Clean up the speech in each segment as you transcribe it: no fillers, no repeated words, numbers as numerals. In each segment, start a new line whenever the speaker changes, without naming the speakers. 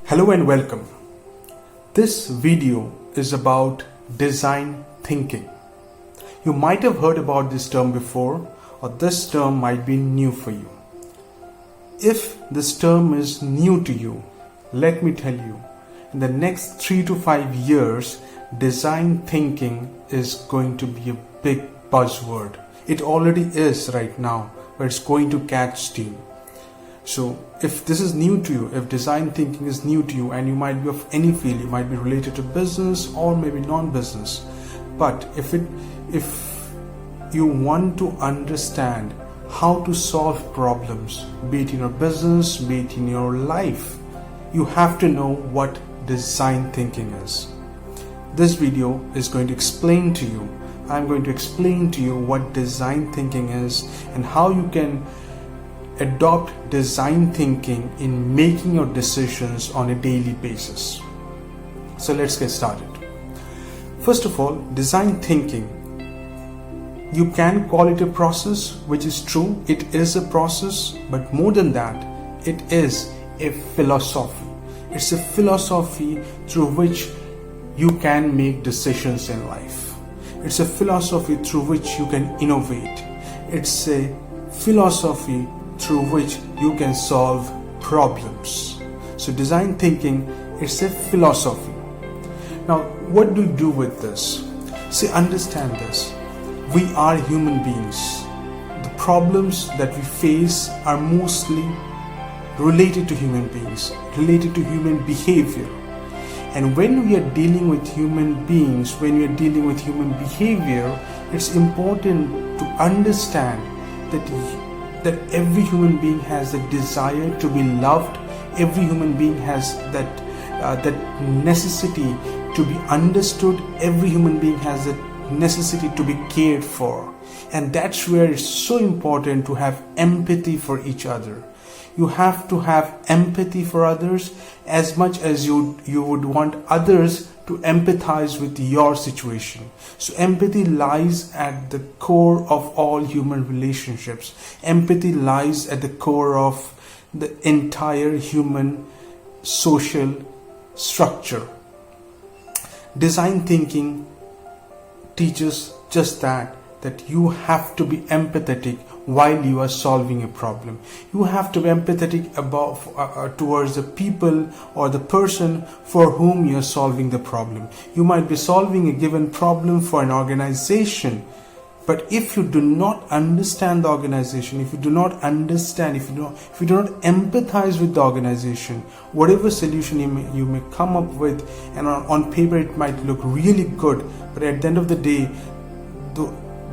Hello and welcome. This video is about design thinking. You might have heard about this term before, or this term might be new for you. If this term is new to you, let me tell you, in the next 3 to 5 years, design thinking is going to be a big buzzword. It already is right now, but it's going to catch steam. So if this is new to you, if design thinking is new to you, and you might be of any field, you might be related to business or maybe non-business, but if you want to understand how to solve problems, be it in your business, be it in your life, you have to know what design thinking is. This video is going to explain to you, I'm going to explain to you what design thinking is and how you can adopt design thinking in making your decisions on a daily basis. So let's get started. First of all, design thinking, you can call it a process, which is true. It is a process, but more than that, it is a philosophy. It's a philosophy through which you can make decisions in life. It's a philosophy through which you can innovate. It's a philosophy through which you can solve problems. So design thinking is a philosophy. Now, what do you do with this? See, understand this. We are human beings. The problems that we face are mostly related to human beings, related to human behavior. And when we are dealing with human beings, when we are dealing with human behavior, it's important to understand that every human being has a desire to be loved. Every human being has that necessity to be understood. Every human being has a necessity to be cared for. And that's where it's so important to have empathy for each other. You have to have empathy for others as much as you would want others to empathize with your situation. So empathy lies at the core of all human relationships. Empathy lies at the core of the entire human social structure. Design thinking teaches just that you have to be empathetic while you are solving a problem. You have to be empathetic towards the people or the person for whom you are solving the problem. You might be solving a given problem for an organization, but if you do not understand the organization, if you do not empathize with the organization, whatever solution you may come up with, and on paper it might look really good, but at the end of the day,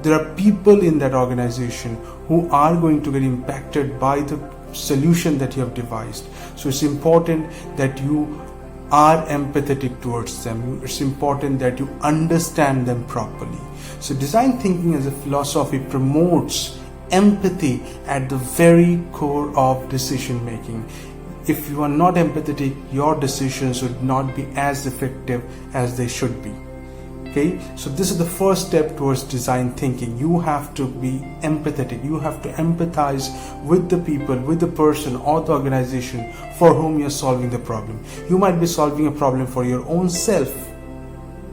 there are people in that organization who are going to get impacted by the solution that you have devised. So it's important that you are empathetic towards them. It's important that you understand them properly. So design thinking as a philosophy promotes empathy at the very core of decision making. If you are not empathetic, your decisions would not be as effective as they should be. Okay, so this is the first step towards design thinking. You have to be empathetic. You have to empathize with the people, with the person or the organization for whom you're solving the problem. You might be solving a problem for your own self.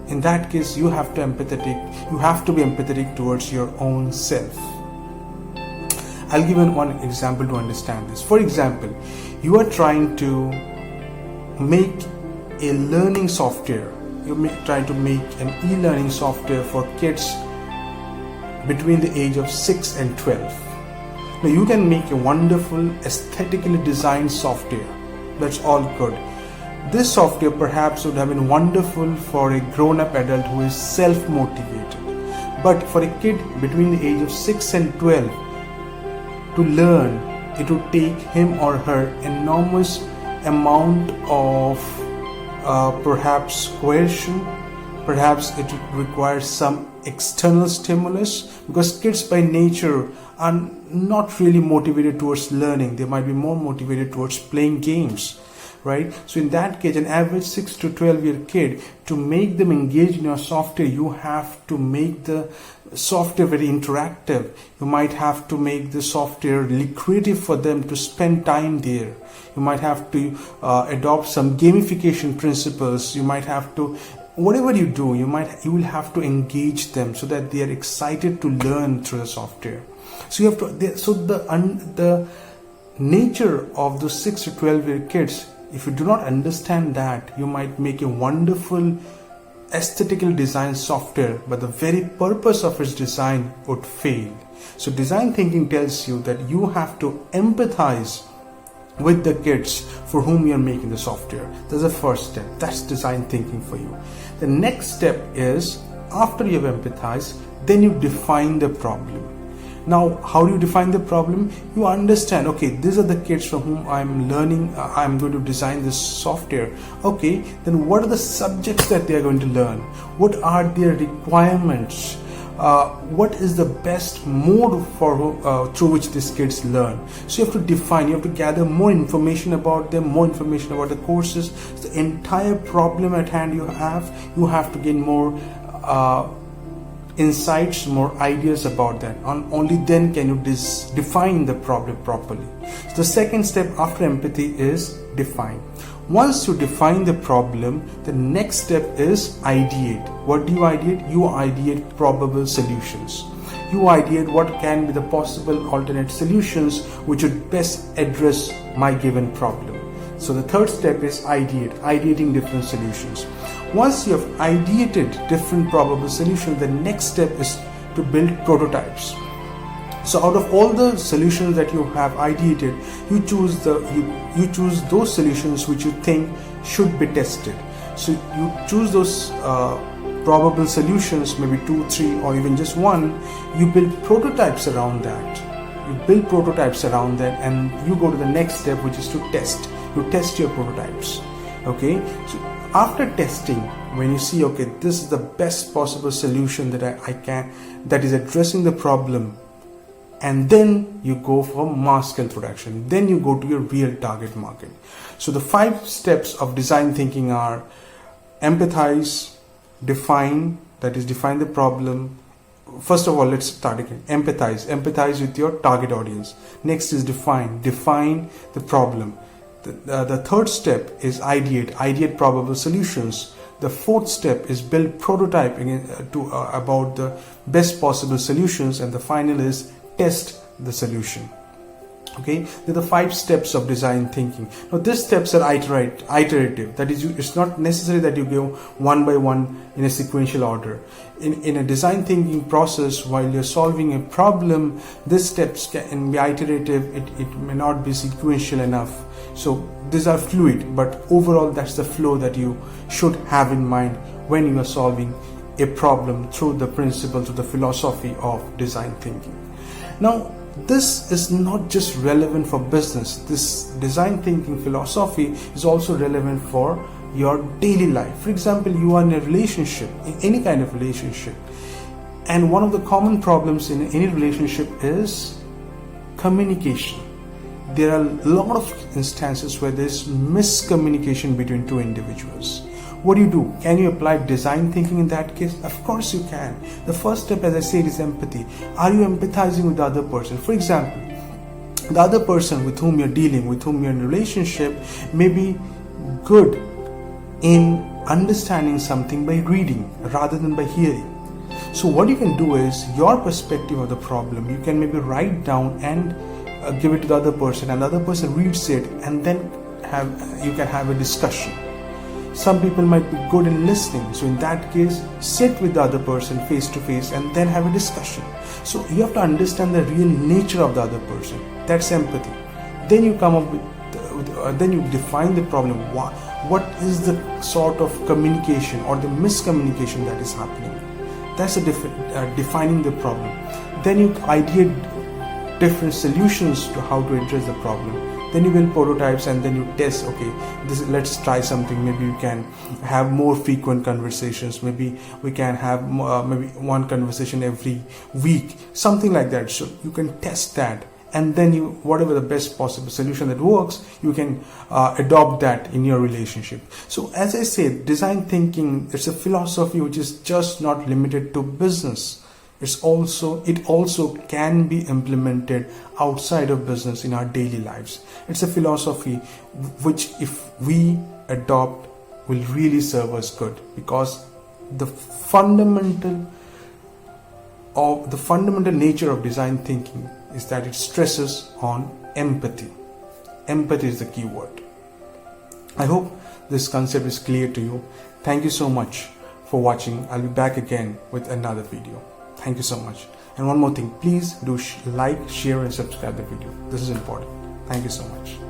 In that case, you have to be empathetic towards your own self. I'll give you one example to understand this. For example, you are trying to make a learning software. You're trying to make an e-learning software for kids between the age of 6 and 12. Now you can make a wonderful aesthetically designed software. That's all good. This software perhaps would have been wonderful for a grown-up adult who is self-motivated. But for a kid between the age of 6 and 12 to learn, it would take him or her enormous amount of perhaps coercion, perhaps it requires some external stimulus, because kids by nature are not really motivated towards learning. They might be more motivated towards playing games. right? So in that case, an average 6 to 12 year kid, to make them engage in your software, you have to make the software very interactive. You might have to make the software lucrative for them to spend time there. You might have to adopt some gamification principles. You might have to, whatever you do, you will have to engage them so that they are excited to learn through the software. So you have to, the nature of the 6 to 12 year kids, if you do not understand that, you might make a wonderful aesthetical design software, but the very purpose of its design would fail. So design thinking tells you that you have to empathize with the kids for whom you're making the software. That's the first step. That's design thinking for you. The next step is, after you have empathized, then you define the problem. Now, how do you define the problem? You understand, okay, these are the kids for whom I'm learning, I'm going to design this software. Okay, then what are the subjects that they are going to learn? What are their requirements? What is the best mode for through which these kids learn? So you have to define, you have to gather more information about them, more information about the courses, the entire problem at hand you have to gain more insights, more ideas about that. Only then can you define the problem properly. So the second step after empathy is define. Once you define the problem, the next step is ideate. What do you ideate? You ideate probable solutions. You ideate what can be the possible alternate solutions which would best address my given problem. So the third step is ideating different solutions. Once you have ideated different probable solutions, the next step is to build prototypes. So out of all the solutions that you have ideated, you choose those solutions which you think should be tested. So you choose those probable solutions, maybe 2, 3, or even just one. You build prototypes around that. And you go to the next step, which is to test. You test your prototypes. Okay. So after testing, when you see, okay, this is the best possible solution that is addressing the problem, and then you go for mass scale production. Then you go to your real target market. So the 5 steps of design thinking are: empathize, define, that is define the problem. First of all, let's start again. Empathize with your target audience. Next is define the problem. The third step is ideate probable solutions. The fourth step is build prototyping about the best possible solutions, and the final is test the solution. Okay, they're the 5 steps of design thinking. Now these steps are iterative. That is, it's not necessary that you go one by one in a sequential order. In a design thinking process, while you're solving a problem, these steps can be iterative. It may not be sequential enough. So these are fluid, but overall that's the flow that you should have in mind when you are solving a problem through the principle, through the philosophy of design thinking. Now, this is not just relevant for business. This design thinking philosophy is also relevant for your daily life. For example, you are in a relationship, in any kind of relationship, and one of the common problems in any relationship is communication. There are a lot of instances where there's miscommunication between two individuals. What do? Can you apply design thinking in that case? Of course you can. The first step, as I said, is empathy. Are you empathizing with the other person? For example, the other person with whom you're dealing, with whom you're in a relationship, may be good in understanding something by reading rather than by hearing. So what you can do is, your perspective of the problem, you can maybe write down and give it to the other person, and the other person reads it, and then you can have a discussion. Some people might be good in listening. So in that case, sit with the other person face to face and then have a discussion. So you have to understand the real nature of the other person. That's empathy. Then you come up with, then you define the problem. What is the sort of communication or the miscommunication that is happening? That's defining the problem. Then you ideate different solutions to how to address the problem. Then you build prototypes, and then you test. Okay, let's try something. Maybe we can have more frequent conversations. Maybe we can have maybe one conversation every week, something like that. So you can test that, and then you, whatever the best possible solution that works, you can adopt that in your relationship. So as I said, design thinking, it's a philosophy which is just not limited to business. It also can be implemented outside of business in our daily lives. It's a philosophy which, if we adopt, will really serve us good, because the fundamental nature of design thinking is that it stresses on empathy. Empathy is the key word. I hope this concept is clear to you. Thank you so much for watching. I'll be back again with another video. Thank you so much. And one more thing, please do like, share and subscribe the video. This is important. Thank you so much.